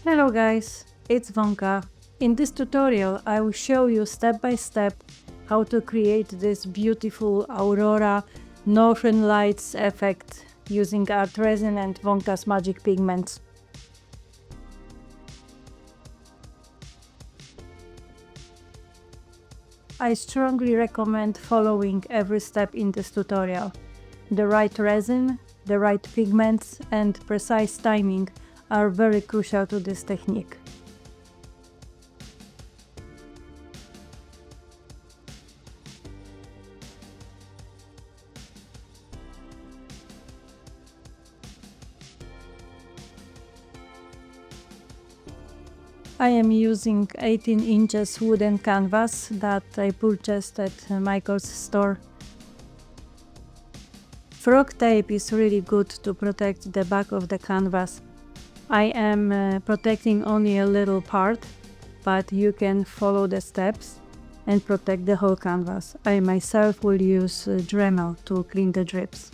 Hello guys, it's Vonka. In this tutorial I will show you step by step how to create this beautiful aurora northern lights effect using ArtResin and Vonka's Magic Pigments. I strongly recommend following every step in this tutorial. The right resin, the right pigments and precise timing are very crucial to this technique. I am using 18 inches wooden canvas that I purchased at Michael's store. Frog tape is really good to protect the back of the canvas. I am protecting only a little part, but you can follow the steps and protect the whole canvas. I myself will use Dremel to clean the drips.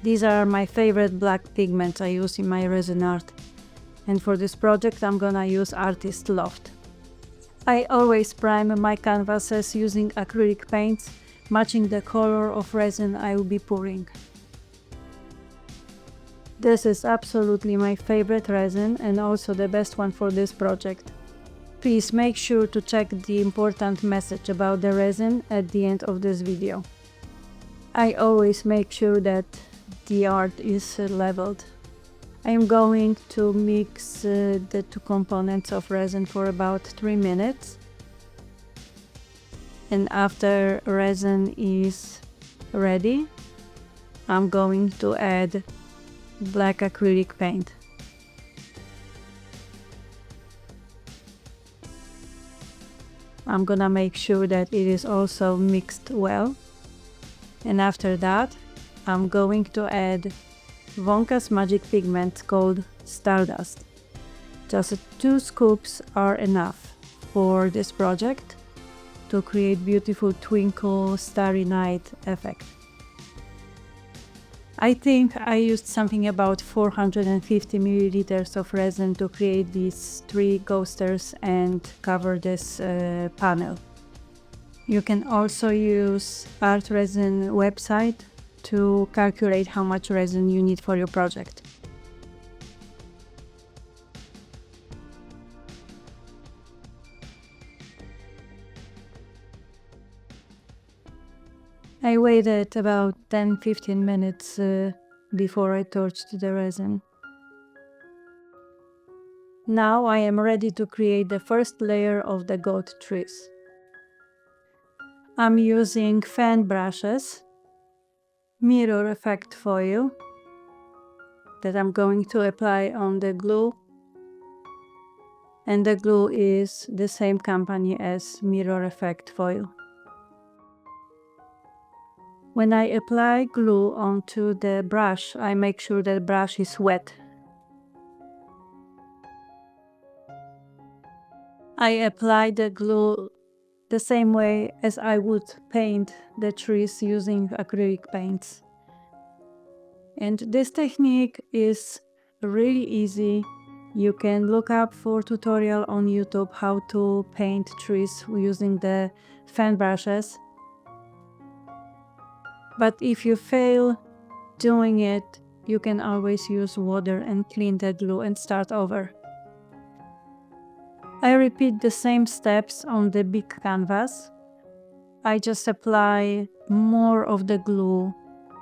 These are my favorite black pigments I use in my resin art. And for this project I'm gonna use Artist Loft. I always prime my canvases using acrylic paints, matching the color of resin I will be pouring. This is absolutely my favorite resin and also the best one for this project. Please make sure to check the important message about the resin at the end of this video. I always make sure that the art is leveled. I am going to mix the two components of resin for about 3 minutes. And after resin is ready, I'm going to add black acrylic paint. I'm gonna make sure that it is also mixed well. And after that, I'm going to add Vonka's Magic Pigment called Stardust. Just 2 scoops are enough for this project to create beautiful twinkle starry night effect. I think I used something about 450 milliliters of resin to create these 3 coasters and cover this panel. You can also use ArtResin website to calculate how much resin you need for your project. I waited about 10-15 minutes before I torched the resin. Now I am ready to create the first layer of the goat trees. I'm using fan brushes, mirror effect foil that I'm going to apply on the glue, and the glue is the same company as mirror effect foil. When I apply glue onto the brush, I make sure that the brush is wet. I apply the glue the same way as I would paint the trees using acrylic paints. And this technique is really easy. You can look up for tutorial on YouTube how to paint trees using the fan brushes. But if you fail doing it, you can always use water and clean the glue and start over. I repeat the same steps on the big canvas. I just apply more of the glue,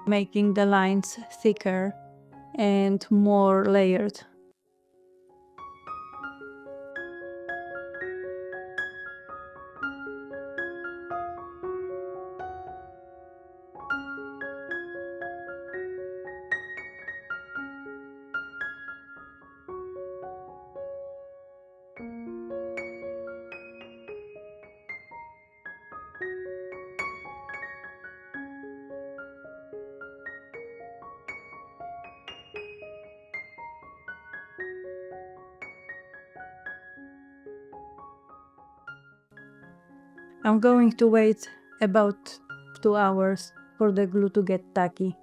making the lines thicker and more layered. I'm going to wait about 2 hours for the glue to get tacky.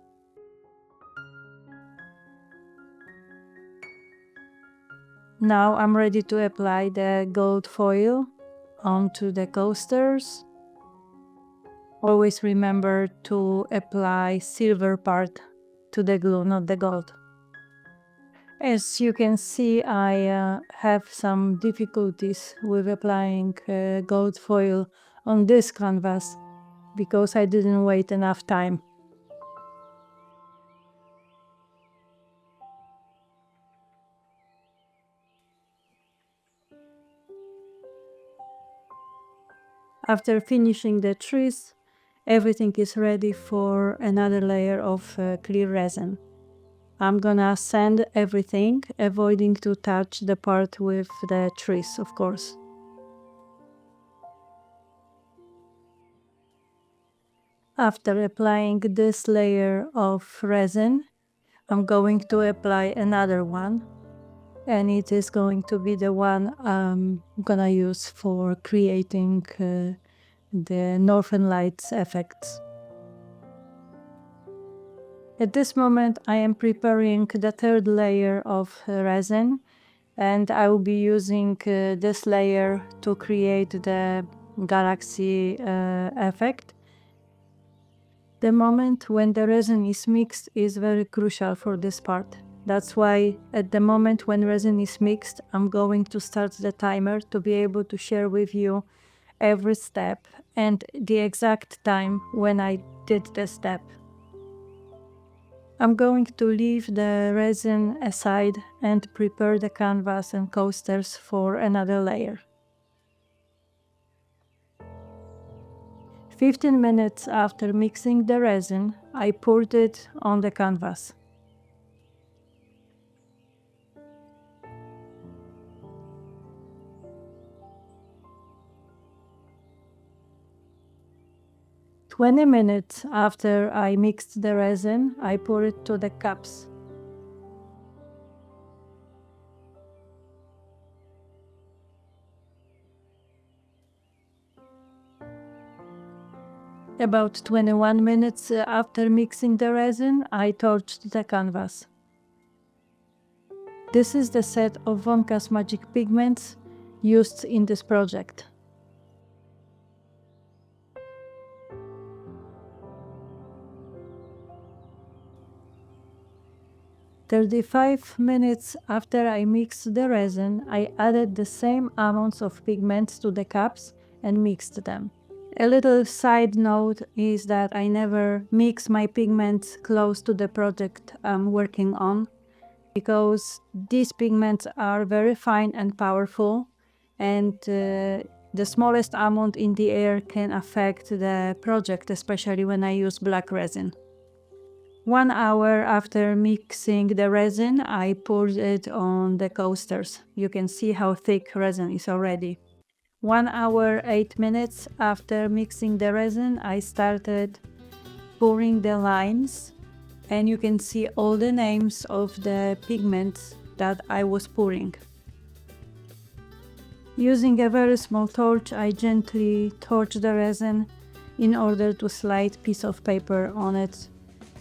Now I'm ready to apply the gold foil onto the coasters. Always remember to apply silver part to the glue, not the gold. As you can see, I have some difficulties with applying gold foil on this canvas because I didn't wait enough time. After finishing the trees, everything is ready for another layer of clear resin. I'm gonna sand everything, avoiding to touch the part with the trees, of course. After applying this layer of resin, I'm going to apply another one, and it is going to be the one I'm gonna use for creating the Northern Lights effects. At this moment I am preparing the third layer of resin, and I will be using this layer to create the galaxy effect. The moment when the resin is mixed is very crucial for this part. That's why at the moment when resin is mixed, I'm going to start the timer to be able to share with you every step and the exact time when I did the step. I'm going to leave the resin aside and prepare the canvas and coasters for another layer. 15 minutes after mixing the resin, I poured it on the canvas. "20 minutes after I mixed the resin, I pour it to the cups. About 21 minutes after mixing the resin, I torched the canvas. This is the set of Vonka's Magic Pigments used in this project. "35 minutes after I mixed the resin, I added the same amounts of pigments to the cups and mixed them. A little side note is that I never mix my pigments close to the project I'm working on, because these pigments are very fine and powerful, and the smallest amount in the air can affect the project, especially when I use black resin. 1 hour after mixing the resin, I poured it on the coasters. You can see how thick resin is already. 1 hour 8 minutes after mixing the resin, I started pouring the lines, and you can see all the names of the pigments that I was pouring. Using a very small torch, I gently torch the resin in order to slide a piece of paper on it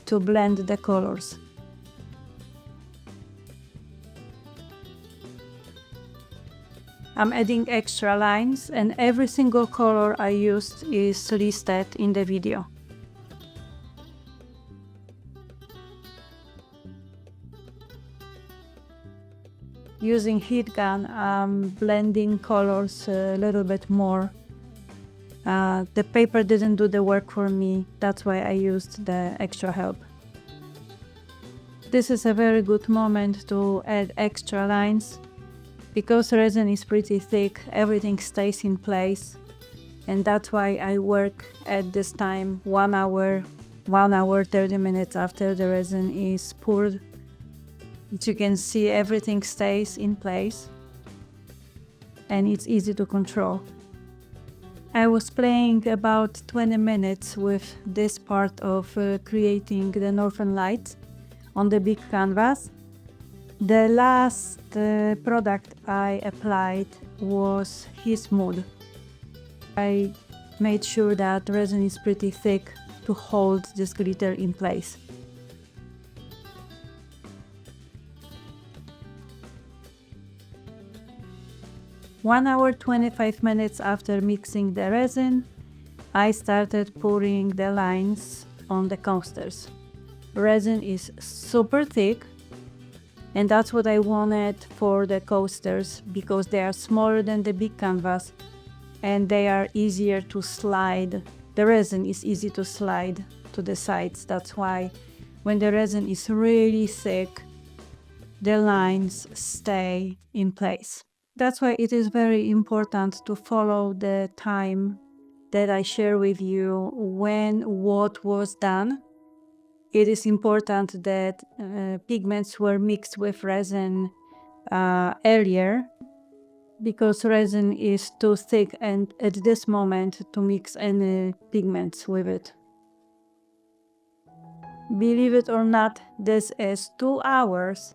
to blend the colors. I'm adding extra lines, and every single color I used is listed in the video. Using heat gun, I'm blending colors a little bit more. The paper didn't do the work for me, that's why I used the extra help. This is a very good moment to add extra lines. Because resin is pretty thick, everything stays in place, and that's why I work at this time 1 hour 30 minutes after the resin is poured. As you can see, everything stays in place and it's easy to control. I was playing about 20 minutes with this part of creating the Northern Lights on the big canvas. The last product I applied was his mood. I made sure that resin is pretty thick to hold this glitter in place. 1 hour 25 minutes after mixing the resin, I started pouring the lines on the coasters. Resin is super thick, and that's what I wanted for the coasters because they are smaller than the big canvas and they are easier to slide. The resin is easy to slide to the sides. That's why when the resin is really thick, the lines stay in place. That's why it is very important to follow the time that I share with you when what was done. It is important that pigments were mixed with resin earlier because resin is too thick and at this moment to mix any pigments with it. Believe it or not, this is 2 hours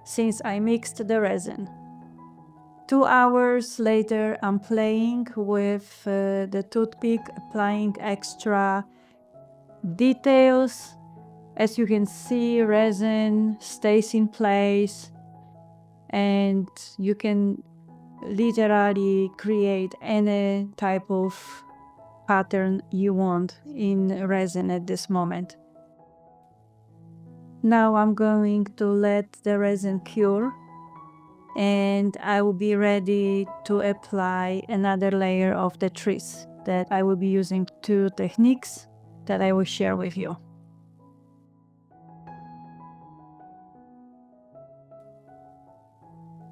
since I mixed the resin. 2 hours later, I'm playing with the toothpick, applying extra details. As you can see, resin stays in place and you can literally create any type of pattern you want in resin at this moment. Now I'm going to let the resin cure and I will be ready to apply another layer of the trees that I will be using 2 techniques that I will share with you.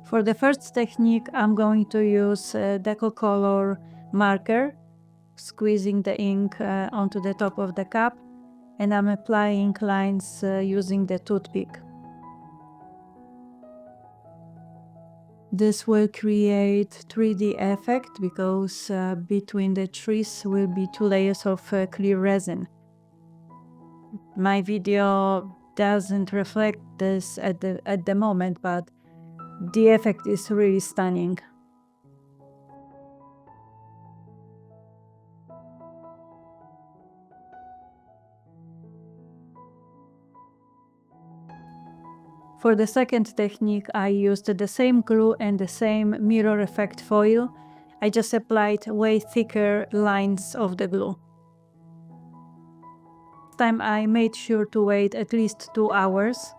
For the first technique, I'm going to use Deco Color marker, squeezing the ink onto the top of the cup, and I'm applying lines using the toothpick. This will create 3D effect because between the trees will be 2 layers of clear resin. My video doesn't reflect this at the moment, but the effect is really stunning. For the second technique, I used the same glue and the same mirror effect foil. I just applied way thicker lines of the glue. This time I made sure to wait at least 2 hours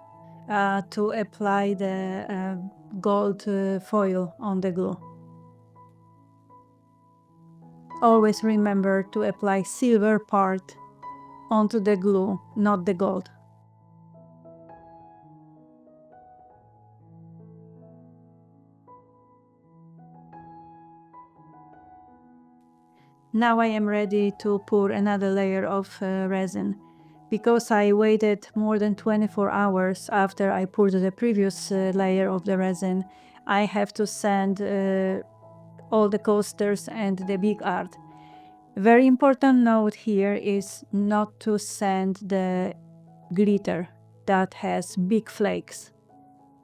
to apply the gold foil on the glue. Always remember to apply silver part onto the glue, not the gold. Now I am ready to pour another layer of resin. Because I waited more than 24 hours after I poured the previous layer of the resin, I have to sand all the coasters and the big art. Very important note here is not to sand the glitter that has big flakes.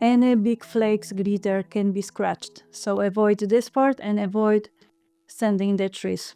Any big flakes glitter can be scratched, so avoid this part and avoid sanding the trees.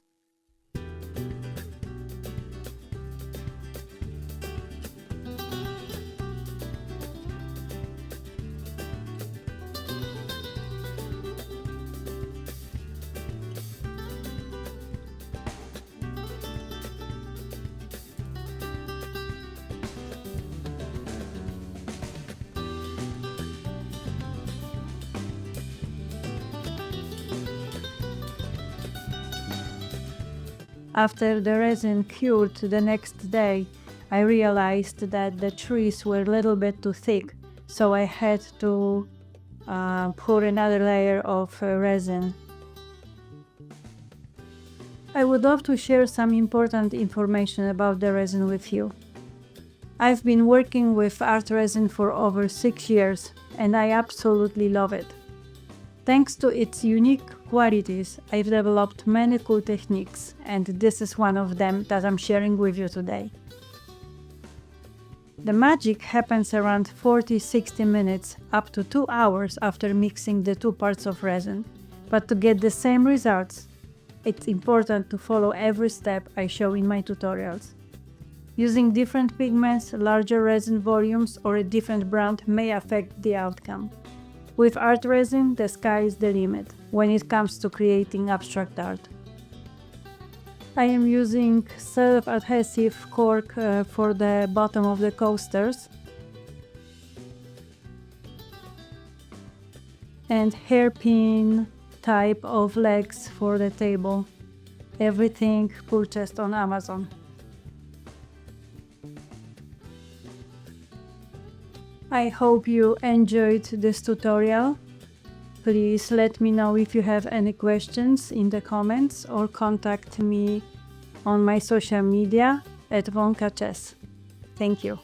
After the resin cured the next day, I realized that the trees were a little bit too thick, so I had to pour another layer of resin. I would love to share some important information about the resin with you. I've been working with ArtResin for over 6 years, and I absolutely love it. Thanks to its unique qualities, I've developed many cool techniques, and this is one of them that I'm sharing with you today. The magic happens around 40-60 minutes, up to 2 hours after mixing the 2 parts of resin. But to get the same results, it's important to follow every step I show in my tutorials. Using different pigments, larger resin volumes, or a different brand may affect the outcome. With ArtResin, the sky is the limit when it comes to creating abstract art. I am using self-adhesive cork for the bottom of the coasters and hairpin type of legs for the table. Everything purchased on Amazon. I hope you enjoyed this tutorial. Please let me know if you have any questions in the comments or contact me on my social media at Vonka Chez. Thank you.